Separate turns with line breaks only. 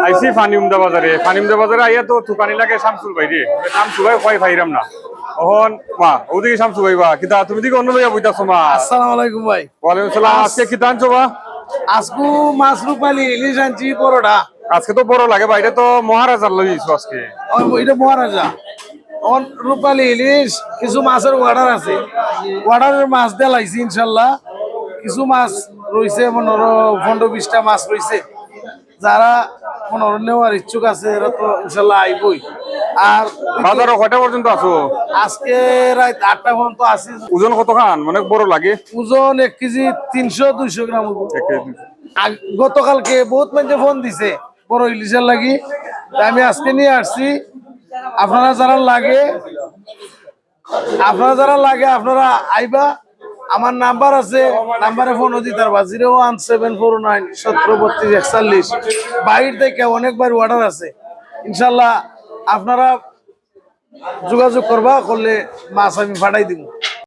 আইসি ফানিমদা বাজারে আইয়া তো তুকানি লাগে শামসুল ভাই রে শামসুল ভাই কয় ভাইরাম না ওহন মা ওদিকে শামসুল ভাই বা কিতা তুমি দিকে অন্য লইয়া বইতাছো মা
আসসালামু আলাইকুম ভাই।
ওয়ালাইকুম সালাম আজকে কিতা আনছো বা
আজকু মাছ রূপালি ইলিশ আনছি পরোটা।
আজকে তো বড় লাগে বাইরে তো মহারাজার লইছো আজকে
এটা মহারাজা রূপালি ইলিশ কিছু মাছের অর্ডার আছে, অর্ডারের মাছ দিয়ে লাইছি ইনশাল্লাহ। কিছু মাছ রয়েছে 15-20টা মাছ রয়েছে, যারা নেওয়ার ইচ্ছুক আছে এরা তো ইনশাল্লাহ আইবই। আর
বাজারও কয়টা পর্যন্ত আছো?
আজকে রাত 8টা পর্যন্ত আছি।
ওজন কত খান মানে বড় লাগে?
ওজন 1 কেজি 300-200 গ্রাম। গতকালকে বহুত মানুষ ফোন দিছে বড় ইলিশের লাগি, আমি আজকে নিয়ে আসছি। আপনারা যারা লাগে আপনারা আইবা। আমার নাম্বার আছে, নাম্বারে ফোন দিতে পারবা 01749173241। বাইরে থেকে অনেকবার অর্ডার আছে, ইনশাল্লাহ আপনারা যোগাযোগ করবা, করলে মাছ আমি পাঠাই দিব।